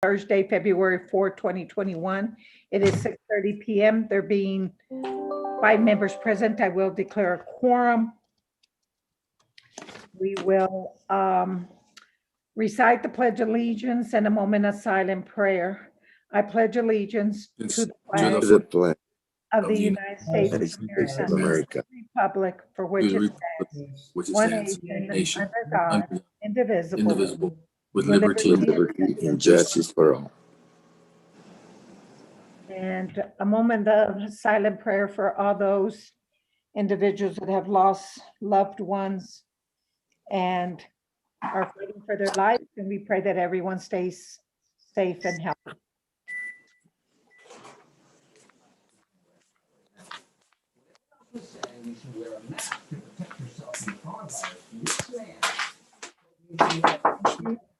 Thursday, February 4, 2021. It is 6:30 PM. There being 5 members present, I will declare a quorum. We will recite the Pledge of Allegiance and a moment of silent prayer. I pledge allegiance to the flag of the United States of America, Republic for which it stands, one nation, under God, indivisible, with liberty and justice for all. And a moment of silent prayer for all those individuals that have lost loved ones and are fighting for their lives. And we pray that everyone stays safe and healthy.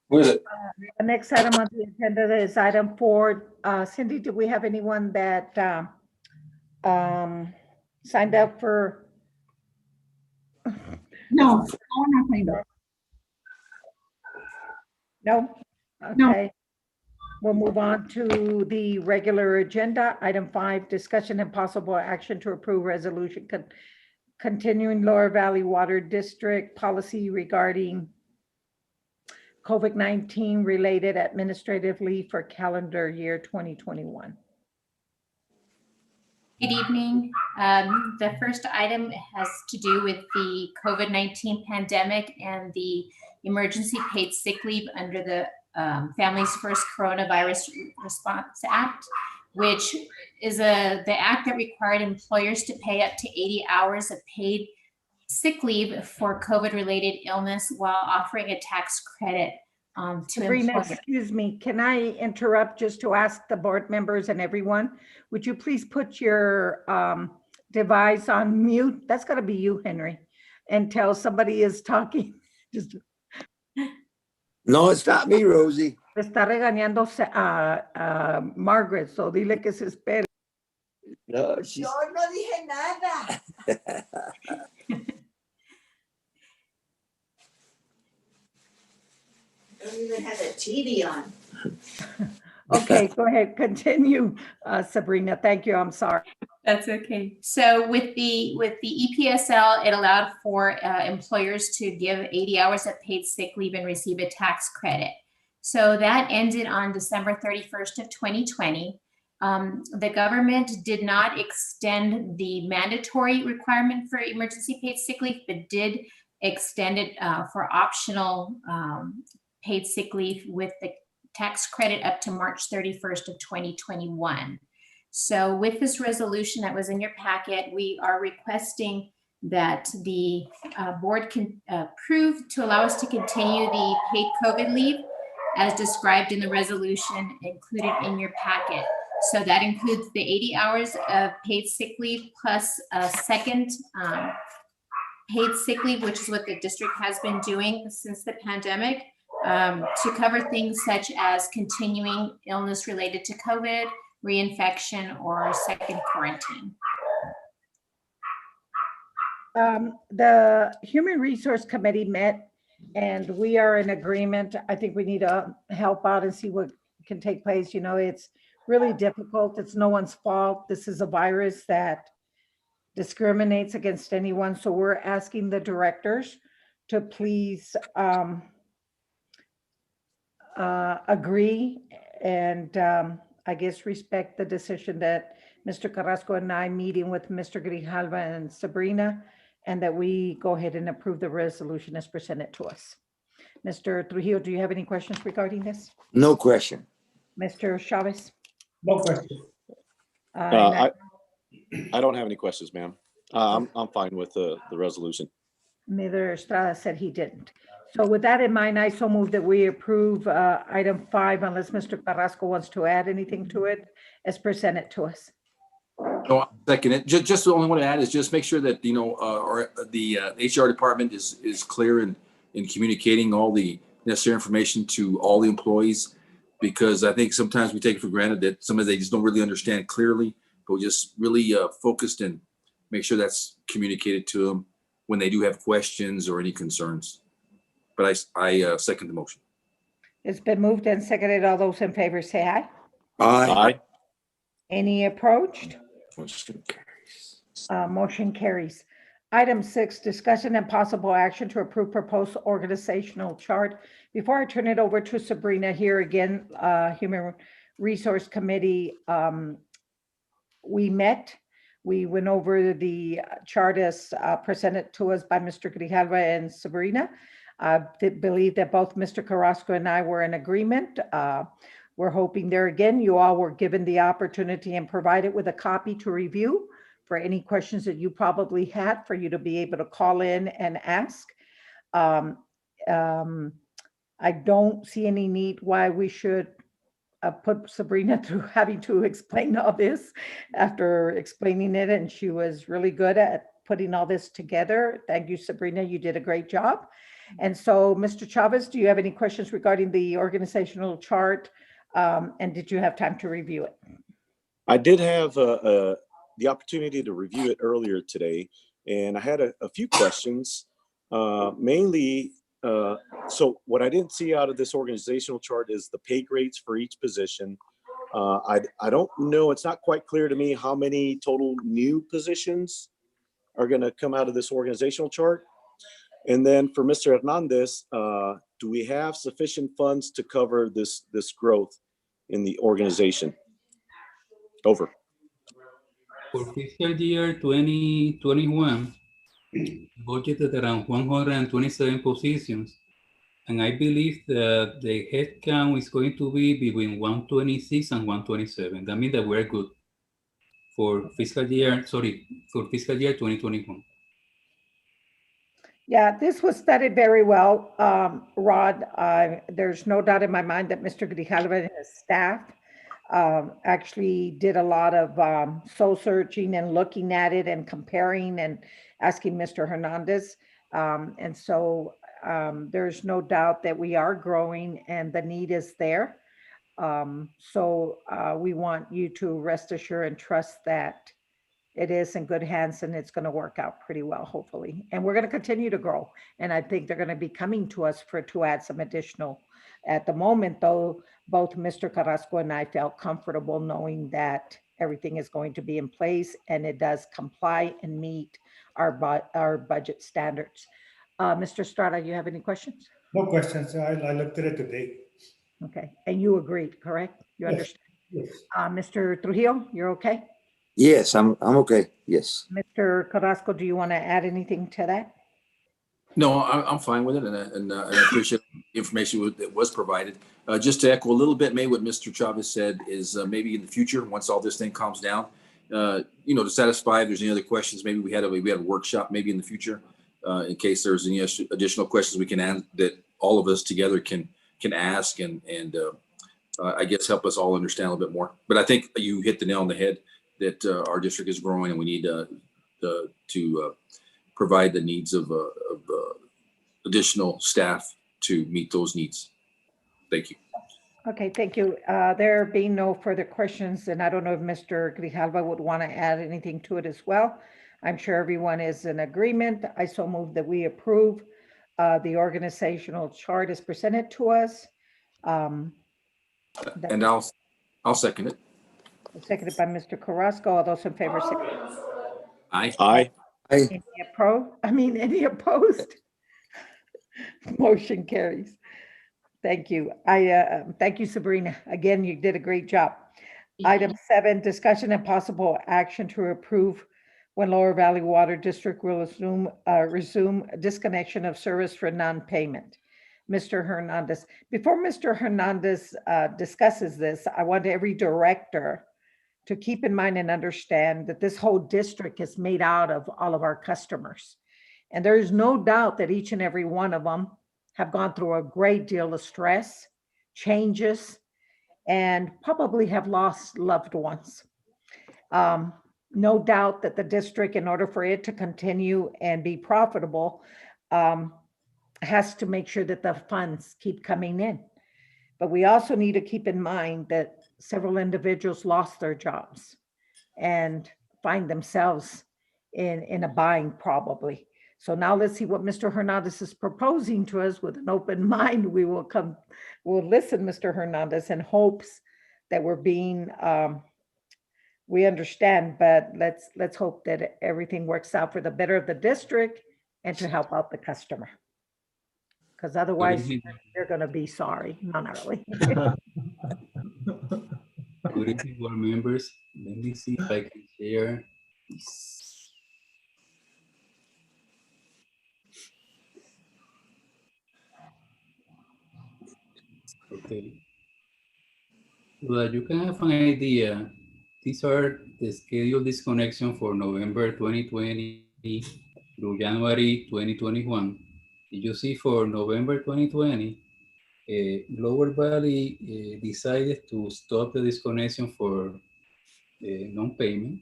What is it? The next item on the agenda is item 4. Cindy, do we have anyone that signed up for? No, I'm not signed up. No? No. Okay. We'll move on to the regular agenda. Item 5, discussion and possible action to approve resolution continuing Lower Valley Water District policy regarding COVID-19 related administrative leave for calendar year 2021. Good evening. The first item has to do with the COVID-19 pandemic and the emergency paid sick leave under the Families First Coronavirus Response Act, which is the act that required employers to pay up to 80 hours of paid sick leave for COVID-related illness while offering a tax credit to Sabrina, employers. excuse me, can I interrupt just to ask the board members and everyone? Would you please put your device on mute? That's got to be you, Henry, until somebody is talking. Just No, it's not me, Rosie. está regañando Margaret, so dile que se espere. No, she's. Yo no dije nada. Don't even have the TV on. Okay, go ahead, continue, Sabrina. Thank you, I'm sorry. That's okay. So with the EPSL, it allowed for employers to give 80 hours of paid sick leave and receive a tax credit. So that ended on December 31st of 2020. The government did not extend the mandatory requirement for emergency paid sick leave, but did extend it for optional paid sick leave with the tax credit up to March 31st of 2021. So with this resolution that was in your packet, we are requesting that the board can approve to allow us to continue the paid COVID leave as described in the resolution included in your packet. So that includes the 80 hours of paid sick leave plus a second paid sick leave, which is what the district has been doing since the pandemic, to cover things such as continuing illness related to COVID, reinfection, or second quarantine. The Human Resource Committee met and we are in agreement. I think we need to help out and see what can take place. You know, it's really difficult. It's no one's fault. This is a virus that discriminates against anyone. So we're asking the directors to please agree and I guess respect the decision that Mr. Carrasco and I meeting with Mr. Grijalva and Sabrina, and that we go ahead and approve the resolution as presented to us. Mr. Trujillo, do you have any questions regarding this? No question. Mr. Chavez? No question. I don't have any questions, ma'am. I'm fine with the resolution. Mr. Estrada said he didn't. So with that in mind, I so move that we approve item 5, unless Mr. Carrasco wants to add anything to it, as presented to us. No, second it. Just the only one to add is just make sure that, you know, the HR department is clear in communicating all the necessary information to all the employees, because I think sometimes we take it for granted that some of they just don't really understand clearly, but we just really focused and make sure that's communicated to them when they do have questions or any concerns. But I second the motion. It's been moved and seconded. All those in favor say aye. Aye. Aye. Any approached? Motion carries. Motion carries. Item 6, discussion and possible action to approve proposed organizational chart. Before I turn it over to Sabrina here again, Human Resource Committee, we met. We went over the chart as presented to us by Mr. Grijalva and Sabrina. I believe that both Mr. Carrasco and I were in agreement. We're hoping there again, you all were given the opportunity and provided with a copy to review for any questions that you probably had for you to be able to call in and ask. I don't see any need why we should put Sabrina through having to explain all this after explaining it, and she was really good at putting all this together. Thank you, Sabrina. You did a great job. And so, Mr. Chavez, do you have any questions regarding the organizational chart? And did you have time to review it? I did have the opportunity to review it earlier today, and I had a few questions. Mainly, so what I didn't see out of this organizational chart is the pay grades for each position. I don't know, it's not quite clear to me how many total new positions are going to come out of this organizational chart. And then for Mr. Hernandez, do we have sufficient funds to cover this growth in the organization? Over. For fiscal year 2021, budgeted around 127 positions. And I believe that the headcount is going to be between 126 and 127. That means that we're good for fiscal year 2021. Yeah, this was studied very well, Rod. There's no doubt in my mind that Mr. Grijalva and his staff actually did a lot of soul searching and looking at it and comparing and asking Mr. Hernandez. And so there's no doubt that we are growing and the need is there. So we want you to rest assured and trust that it is in good hands and it's going to work out pretty well, hopefully. And we're going to continue to grow. And I think they're going to be coming to us to add some additional. At the moment, though, both Mr. Carrasco and I felt comfortable knowing that everything is going to be in place and it does comply and meet our budget standards. Mr. Estrada, you have any questions? No questions. I looked at it today. Okay, and you agreed, correct? You Yes. understand? Yes. Mr. Trujillo, you're okay? Yes, I'm okay. Yes. Mr. Carrasco, do you want to add anything to that? No, I'm fine with it, and I appreciate the information that was provided. Just to echo a little bit, maybe what Mr. Chavez said is maybe in the future, once all this thing calms down, to satisfy if there's any other questions, maybe we had a workshop maybe in the future in case there's any additional questions we can add that all of us together can ask and I guess help us all understand a little bit more. But I think you hit the nail on the head that our district is growing and we need to provide the needs of additional staff to meet those needs. Thank you. Okay, thank you. There being no further questions, and I don't know if Mr. Grijalva would want to add anything to it as well. I'm sure everyone is in agreement. I so move that we approve the organizational chart as presented to us. And I'll second it. Seconded by Mr. Carrasco. All those in favor say Aye. Aye. Aye. any opposed? Motion carries. Thank you. Thank you, Sabrina. Again, you did a great job. Item 7, discussion and possible action to approve when Lower Valley Water District will resume disconnection of service for non-payment. Mr. Hernandez. Before Mr. Hernandez discusses this, I want every director to keep in mind and understand that this whole district is made out of all of our customers. And there is no doubt that each and every one of them have gone through a great deal of stress, changes, and probably have lost loved ones. No doubt that the district, in order for it to continue and be profitable, has to make sure that the funds keep coming in. But we also need to keep in mind that several individuals lost their jobs and find themselves in a bind probably. So now let's see what Mr. Hernandez is proposing to us. With an open mind, we'll listen, Mr. Hernandez, in hopes that we're being, we understand, but let's hope that everything works out for the better of the district and to help out the customer. Because otherwise, they're going to be sorry. No, not really. Good evening, board members. Let me see if I can share. Okay. So that you can have an idea, these are the scheduled disconnection for November 2020 through January 2021. You see for November 2020, Lower Valley decided to stop the disconnection for non-payment.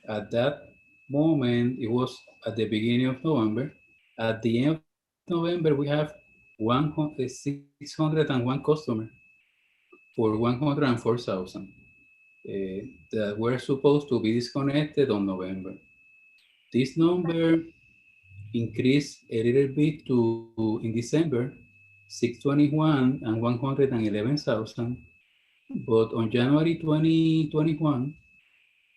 At that moment, it was at the beginning of November. At the end of November, we have 601 customers for 104,000 that were supposed to be disconnected on November. This number increased a little bit in December, 621 and 111,000. But on January 2021,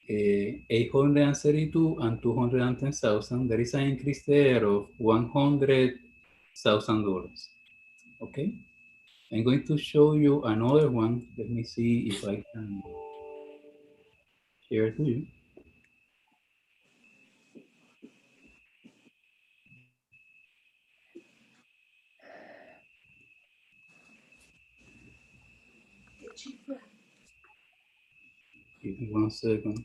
832 and 210,000, there is an increase there of $100,000. Okay, I'm going to show you another one. Let me see if I can share to you. Give me 1 second.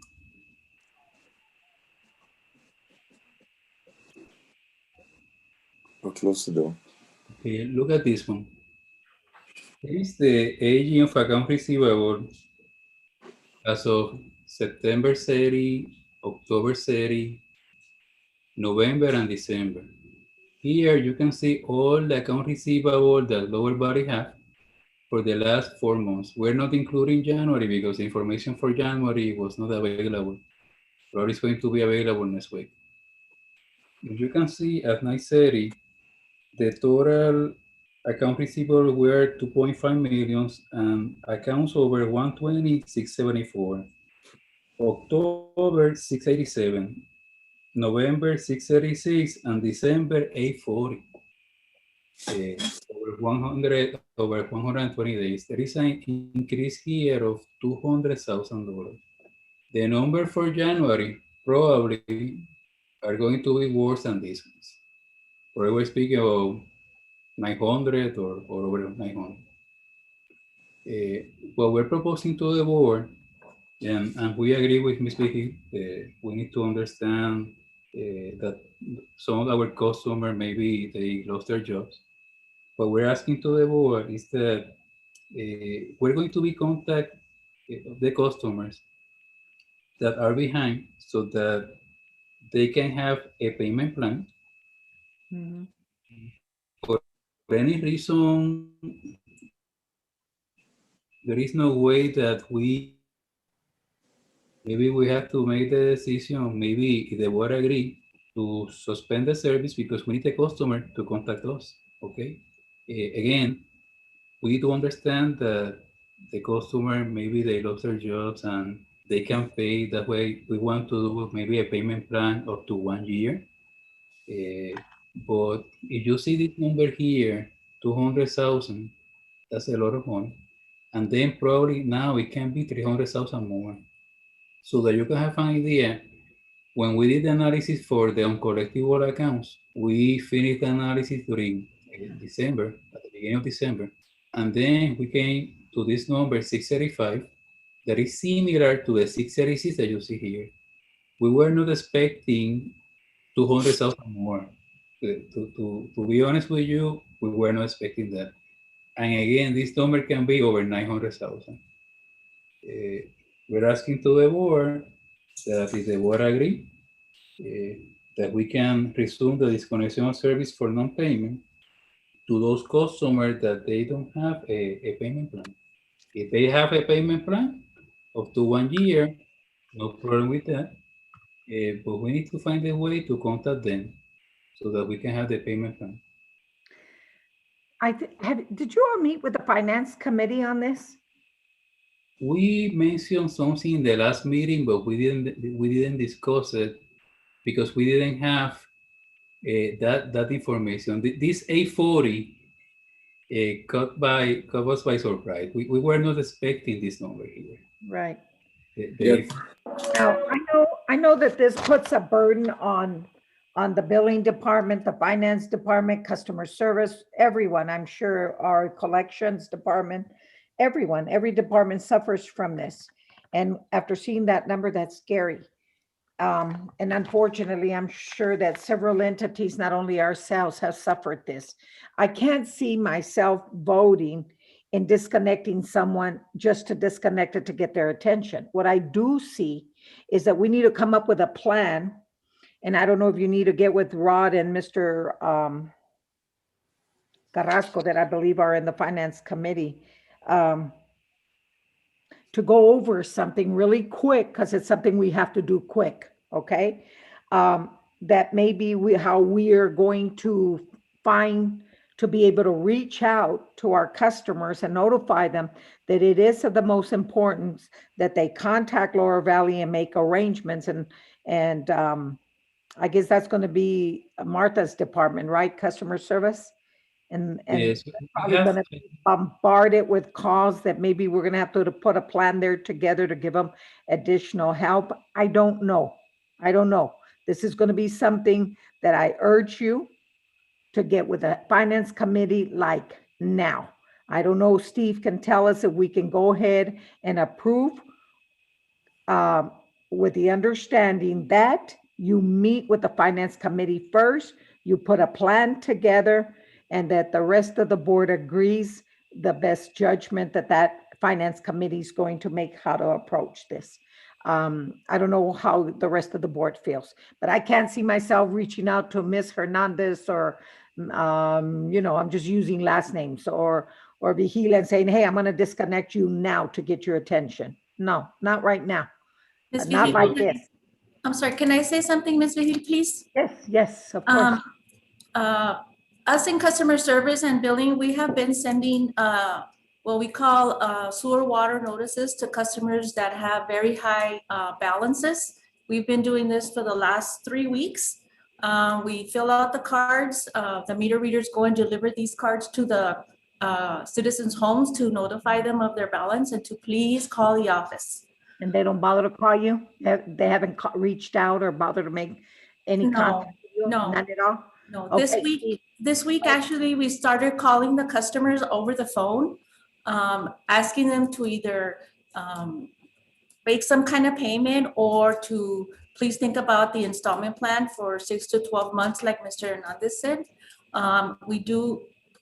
Or close the door. Okay, look at this one. Here is the aging of account receivable as of September 30, October 30, November and December. Here you can see all the account receivable that Lower Valley have for the last 4 months. We're not including January because the information for January was not available. Probably it's going to be available next week. If you can see at 9:30, the total account receivable were 2.5 million and accounts over 120, 674. October 687, November 636, and December 840. Over 120 days. There is an increase here of $200,000. The number for January probably are going to be worse than these ones. Probably we're speaking of 900 or over 900. What we're proposing to the board, and we agree with Ms. Vicky, we need to understand that some of our customers, maybe they lost their jobs. What we're asking to the board is that we're going to be contact the customers that are behind so that they can have a payment plan. For any reason, there is no way that maybe we have to make the decision, maybe if the board agree to suspend the service because we need the customer to contact us, okay? Again, we need to understand that the customer, maybe they lost their jobs and they can pay. That way we want to do maybe a payment plan up to 1 year. But if you see this number here, 200,000, that's a lot of money. And then probably now it can be 300,000 more. So that you can have an idea, when we did the analysis for the uncollectible accounts, we finished the analysis during December, at the beginning of December. And then we came to this number 635 that is similar to the 636 that you see here. We were not expecting 200,000 more. To be honest with you, we were not expecting that. And again, this number can be over 900,000. We're asking to the board that if the board agree, that we can resume the disconnection of service for non-payment to those customers that they don't have a payment plan. If they have a payment plan up to 1 year, no problem with that. But we need to find a way to contact them so that we can have the payment plan. Did you all meet with the finance committee on this? We mentioned something in the last meeting, but we didn't discuss it because we didn't have that information. This 840 caught us by surprise. We were not expecting this number here. Right. Yeah. Now, I know that this puts a burden on the billing department, the finance department, customer service, everyone, I'm sure, our collections department, everyone, every department suffers from this. And after seeing that number, that's scary. And unfortunately, I'm sure that several entities, not only ourselves, have suffered this. I can't see myself voting in disconnecting someone just to disconnect it to get their attention. What I do see is that we need to come up with a plan. And I don't know if you need to get with Rod and Mr. Carrasco, that I believe are in the finance committee, to go over something really quick, because it's something we have to do quick, okay? That may be how we are going to find to be able to reach out to our customers and notify them that it is of the most importance that they contact Laurel Valley and make arrangements. And I guess that's going to be Martha's department, right? Customer service. And Yes, probably going to bombard it with calls that maybe we're going to have to put a plan there together to give them additional help. I don't know. This is going to be something that I urge you to get with the finance committee like now. I don't know, Steve can tell us if we can go ahead and approve with the understanding that you meet with the finance committee first, you put a plan together, and that the rest of the board agrees the best judgment that finance committee is going to make how to approach this. I don't know how the rest of the board feels, but I can't see myself reaching out to Ms. Hernandez or, I'm just using last names, or Vigila and saying, hey, I'm going to disconnect you now to get your attention. No, not right now. Ms. Not Vigil, like this. I'm sorry, can I say something, Ms. Vigil, please? Yes, of course. Us in customer service and billing, we have been sending what we call sewer water notices to customers that have very high balances. We've been doing this for the last 3 weeks. We fill out the cards. The meter readers go and deliver these cards to the citizens' homes to notify them of their balance and to please call the office. And they don't bother to call you? They haven't reached out or bothered to make any contact with you? No. Not at all? No, Okay. this week, actually, we started calling the customers over the phone, asking them to either make some kind of payment or to please think about the installment plan for 6 to 12 months, like Mr. Hernandez said.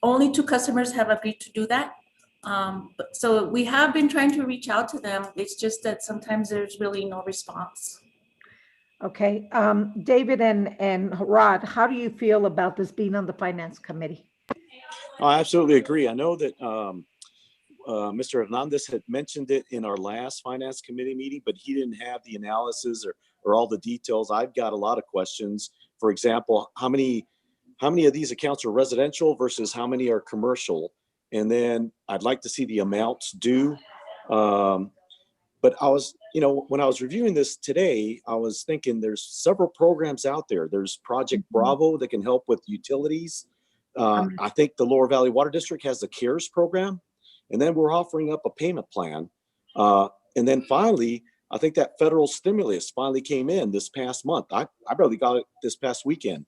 Only 2 customers have agreed to do that. So we have been trying to reach out to them. It's just that sometimes there's really no response. Okay, David and Rod, how do you feel about this being on the finance committee? I absolutely agree. I know that Mr. Hernandez had mentioned it in our last finance committee meeting, but he didn't have the analysis or all the details. I've got a lot of questions. For example, how many of these accounts are residential versus how many are commercial? And then I'd like to see the amounts due. But I was, when I was reviewing this today, I was thinking there's several programs out there. There's Project Bravo that can help with utilities. I think the Lower Valley Water District has the CARES program. And then we're offering up a payment plan. And then finally, I think that federal stimulus finally came in this past month. I barely got it this past weekend.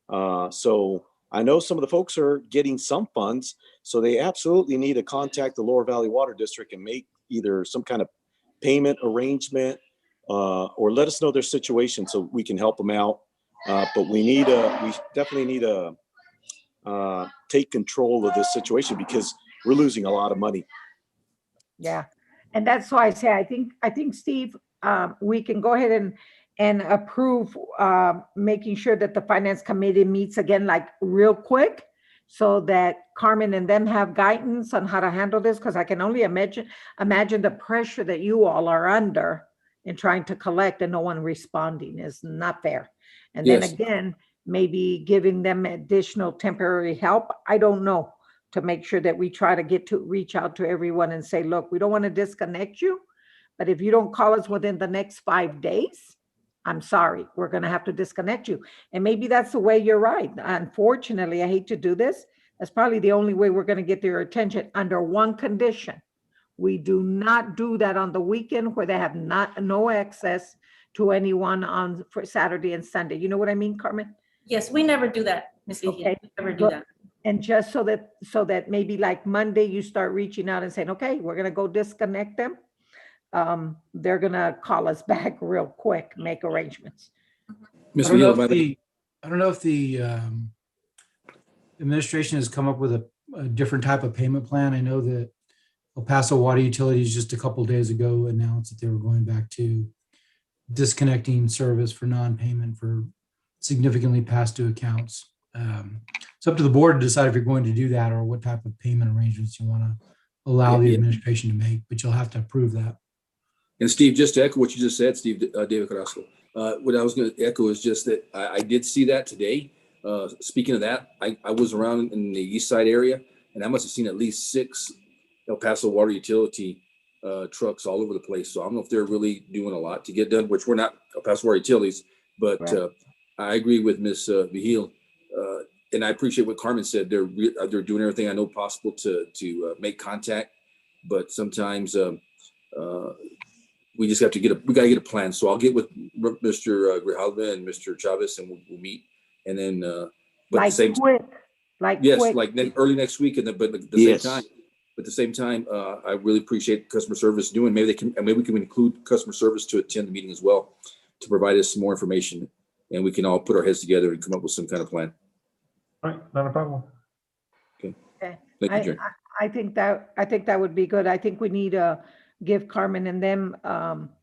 So I know some of the folks are getting some funds, so they absolutely need to contact the Lower Valley Water District and make either some kind of payment arrangement or let us know their situation so we can help them out. But we definitely need to take control of this situation because we're losing a lot of money. Yeah, and that's why I say, I think Steve, we can go ahead and approve making sure that the finance committee meets again, like real quick, so that Carmen and them have guidance on how to handle this, because I can only imagine the pressure that you all are under in trying to collect and no one responding is not fair. And then Yes. again, maybe giving them additional temporary help. I don't know, to make sure that we try to reach out to everyone and say, look, we don't want to disconnect you, but if you don't call us within the next 5 days, I'm sorry, we're going to have to disconnect you. And maybe that's the way. You're right. Unfortunately, I hate to do this. That's probably the only way we're going to get their attention, under one condition. We do not do that on the weekend where they have no access to anyone for Saturday and Sunday. You know what I mean, Carmen? Yes, we never do that, Ms. Vivian. Okay. We never do that. And just so that maybe like Monday, you start reaching out and saying, okay, we're going to go disconnect them. They're going to call us back real quick, make arrangements. Ms. I don't know Vihil, I don't know if the administration has come up with a different type of payment plan. I know that El Paso Water Utilities just a couple of days ago announced that they were going back to disconnecting service for non-payment for significantly past due accounts. It's up to the board to decide if you're going to do that or what type of payment arrangements you want to allow the administration to make, but you'll have to approve that. And Steve, just to echo what you just said, Steve, David Carrasco, what I was going to echo is just that I did see that today. Speaking of that, I was around in the east side area, and I must have seen at least 6 El Paso Water Utility trucks all over the place. So I don't know if they're really doing a lot to get done, which we're not El Paso Water Utilities, but right. I agree with Ms. Vihil. And I appreciate what Carmen said. They're doing everything I know possible to make contact, but sometimes we just have to we got to get a plan. So I'll get with Mr. Grijalva and Mr. Chavez, and we'll meet. And then, but like the same quick, like yes, quick. like early next week, and then, but at the Yes. same time. But at the same time, I really appreciate customer service doing. Maybe we can include customer service to attend the meeting as well, to provide us some more information, and we can all put our heads together and come up with some kind of plan. All right, not a problem. Okay. Okay. Thank you, Jerry. I think that would be good. I think we need to give Carmen and them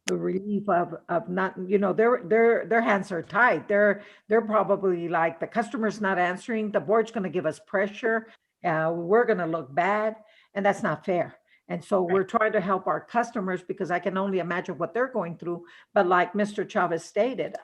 the relief of not, their hands are tied. They're probably like, the customer's not answering, the board's going to give us pressure, we're going to look bad, and that's not fair. And so we're trying to help our customers, because I can only imagine what they're going through. But like Mr. Chavez stated,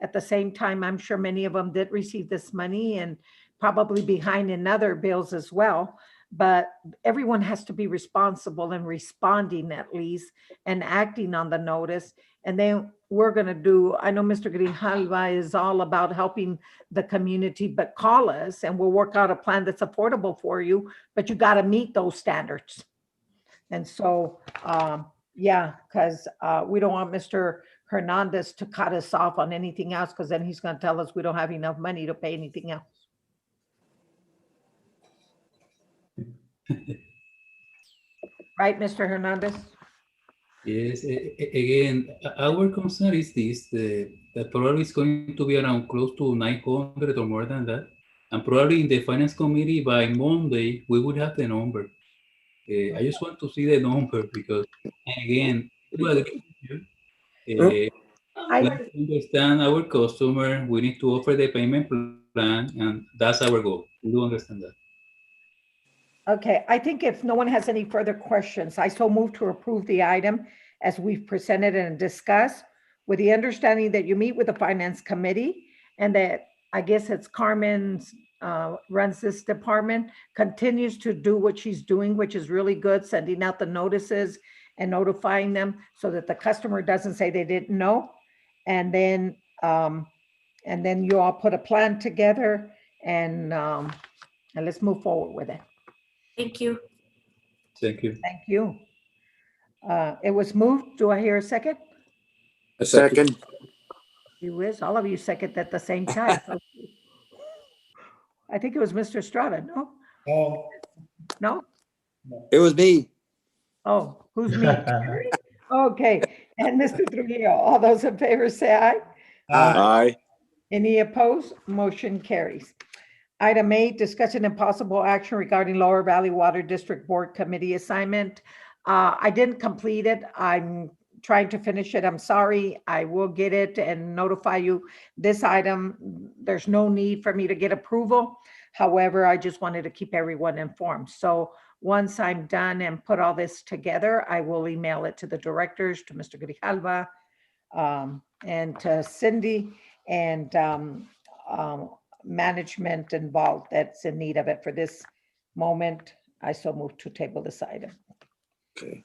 at the same time, I'm sure many of them did receive this money and probably behind in other bills as well. But everyone has to be responsible in responding at least and acting on the notice. And then we're going to do, I know Mr. Grijalva is all about helping the community, but call us and we'll work out a plan that's affordable for you, but you got to meet those standards. And so, because we don't want Mr. Hernandez to cut us off on anything else, because then he's going to tell us we don't have enough money to pay anything else. Right, Mr. Hernandez? Yes, again, our concern is this, that probably it's going to be around close to 900 or more than that. And probably in the finance committee by Monday, we would have the number. I just want to see the number because, again, I understand our customer, we need to offer the payment plan, and that's our goal. We do understand that. Okay, I think if no one has any further questions, I so move to approve the item as we've presented and discussed, with the understanding that you meet with the finance committee and that I guess it's Carmen's runs this department, continues to do what she's doing, which is really good, sending out the notices and notifying them so that the customer doesn't say they didn't know. And then you all put a plan together and let's move forward with it. Thank you. Thank you. Thank you. It was moved. Do I hear a second? A second. You wish, all of you second at the same time. I think it was Mr. Estrada, no? Oh, No? It was me. Oh, who's me? Okay, and Mr. Trujillo, all those in favor say aye. Aye. Any opposed? Motion carries. Item 8, discussion and possible action regarding Lower Valley Water District Board Committee assignment. I didn't complete it. I'm trying to finish it. I'm sorry. I will get it and notify you. This item, there's no need for me to get approval. However, I just wanted to keep everyone informed. So once I'm done and put all this together, I will email it to the directors, to Mr. Grijalva, and to Cindy, and management involved that's in need of it for this moment. I so move to table this item. Okay.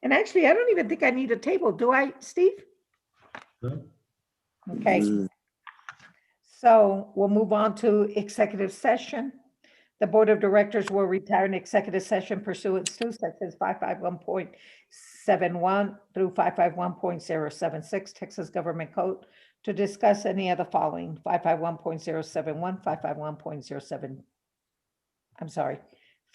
And actually, I don't even think I need a table, do I, Steve? No. Okay. Mm, So we'll move on to executive session. The Board of Directors will retire in executive session pursuant to sections 551.71 through 551.076 Texas Government Code to discuss any of the following: 551.071, 551.07, I'm sorry,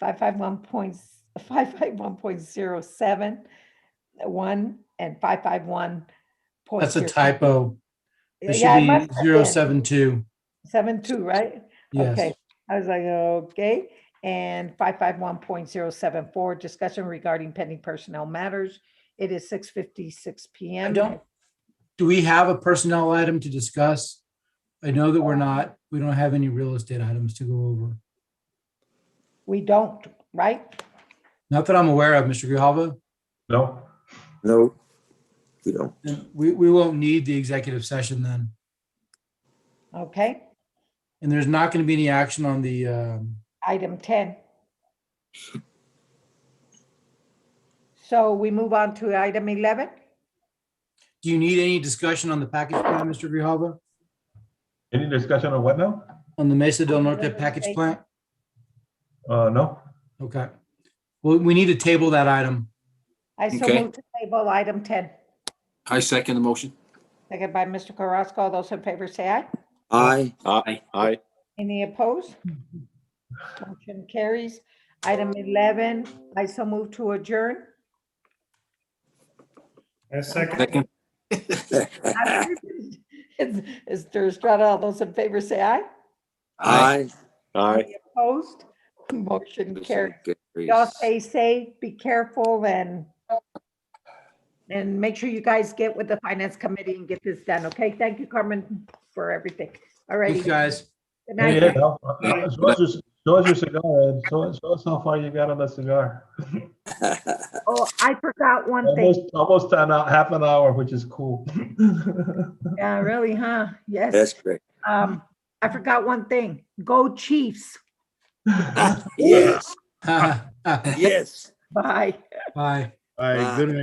551.071, and 551. That's a typo. It Yeah, it should must be have been. 072. 72, right? Yes. Okay, I was like, okay. And 551.074, discussion regarding pending personnel matters. It is 6:56 PM. Do we have a personnel item to discuss? I know that we don't have any real estate items to go over. We don't, right? Not that I'm aware of, Mr. Grijalva. No. no, we don't. Then we won't need the executive session then. Okay, And there's not going to be any action on the, item 10. So we move on to item 11. do you need any discussion on the package plan, Mr. Grijalva? Any discussion on what now? On the Mesa del Norte package plant? No. Okay. Well, we need to table that item. I so Okay. move to table item 10. I second the motion. Second by Mr. Carrasco. All those in favor say aye. Aye. Aye. Any opposed? Motion carries. Item 11, I so move to adjourn. Second. Mr. Estrada, all those in favor say aye. Aye. Aye. Any opposed? Motion carries. Y'all stay safe, be careful, and make sure you guys get with the finance committee and get this done, okay? Thank you, Carmen, for everything. All righty. Thanks, guys. Good Hey, night. Ed, show us your cigar, Ed. Show us how far you got on the cigar. Oh, I forgot one thing. Almost half an hour, which is cool. Yeah, really, huh? Yes. That's great. I forgot one thing. Go Chiefs. Yes, Bye. yes. Bye. Bye. All right, good night.